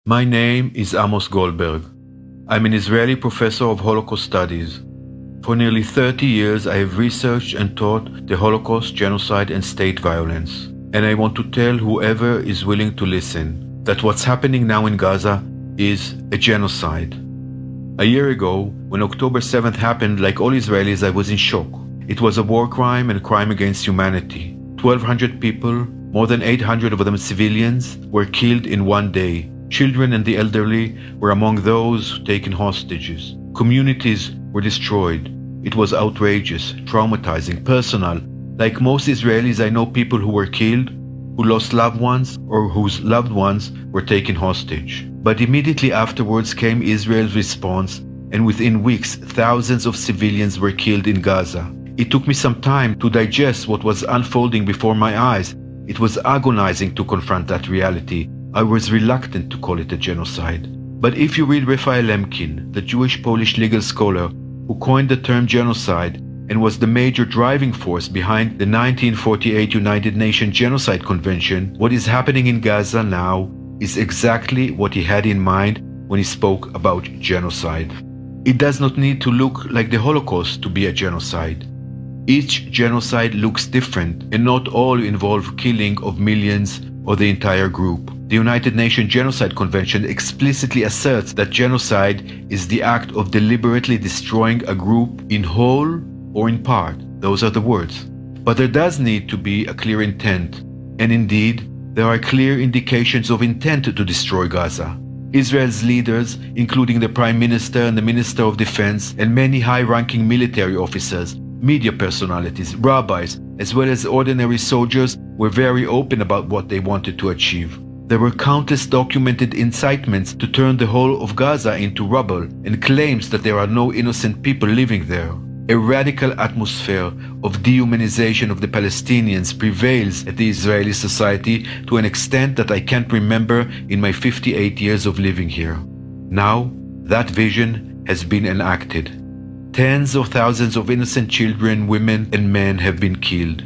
My name is Amos Goldberg. I'm an Israeli professor of Holocaust studies. For nearly 30 years, I have researched and taught the Holocaust, genocide, and state violence. And I want to tell whoever is willing to listen that what's happening now in Gaza is a genocide. A year ago, when October 7th happened, like all Israelis, I was in shock. It was a war crime and a crime against humanity. 1,200 people, more than 800 of them civilians, were killed in one day. Children and the elderly were among those taken hostages. Communities were destroyed. It was outrageous, traumatizing, personal. Like most Israelis, I know people who were killed, who lost loved ones, or whose loved ones were taken hostage. But immediately afterwards came Israel's response, and within weeks, thousands of civilians were killed in Gaza. It took me some time to digest what was unfolding before my eyes. It was agonizing to confront that reality. I was reluctant to call it a genocide. But if you read Raphael Lemkin, the Jewish-Polish legal scholar who coined the term genocide and was the major driving force behind the 1948 United Nations Genocide Convention, what is happening in Gaza now is exactly what he had in mind when he spoke about genocide. It does not need to look like the Holocaust to be a genocide. Each genocide looks different, and not all involve killing of millions or the entire group. The United Nations Genocide Convention explicitly asserts that genocide is the act of deliberately destroying a group in whole or in part. Those are the words. But there does need to be a clear intent, and indeed, there are clear indications of intent to destroy Gaza. Israel's leaders, including the Prime Minister and the Minister of Defense, and many high-ranking military officers, media personalities, rabbis, as well as ordinary soldiers, were very open about what they wanted to achieve. There were countless documented incitements to turn the whole of Gaza into rubble and claims that there are no innocent people living there. A radical atmosphere of dehumanization of the Palestinians prevails at the Israeli society to an extent that I can't remember in my 58 years of living here. Now, that vision has been enacted. Tens of thousands of innocent children, women, and men have been killed.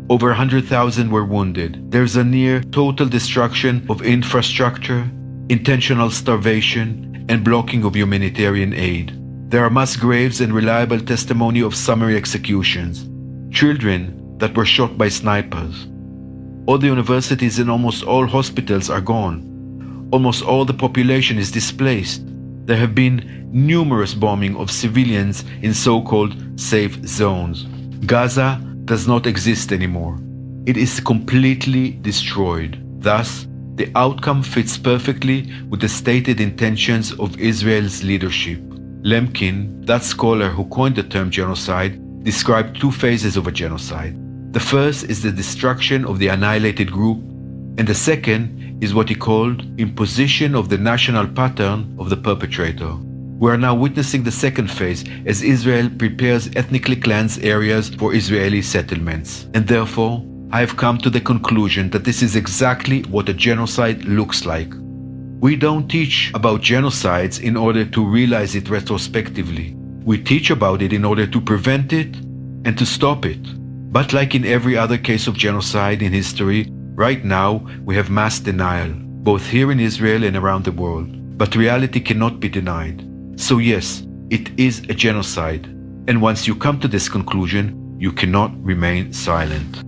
Over 100,000 were wounded. There's a near total destruction of infrastructure, intentional starvation, and blocking of humanitarian aid. There are mass graves and reliable testimony of summary executions. Children that were shot by snipers. All the universities and almost all hospitals are gone. Almost all the population is displaced. There have been numerous bombing of civilians in so-called safe zones. Gaza does not exist anymore. It is completely destroyed. Thus, the outcome fits perfectly with the stated intentions of Israel's leadership. Lemkin, that scholar who coined the term genocide, described two phases of a genocide. The first is the destruction of the annihilated group, and the second is what he called imposition of the national pattern of the perpetrator. We are now witnessing the second phase as Israel prepares ethnically cleansed areas for Israeli settlements. And therefore, I have come to the conclusion that this is exactly what a genocide looks like. We don't teach about genocides in order to realize it retrospectively. We teach about it in order to prevent it and to stop it. But like in every other case of genocide in history, right now we have mass denial, both here in Israel and around the world. But reality cannot be denied. So yes, it is a genocide. And once you come to this conclusion, you cannot remain silent.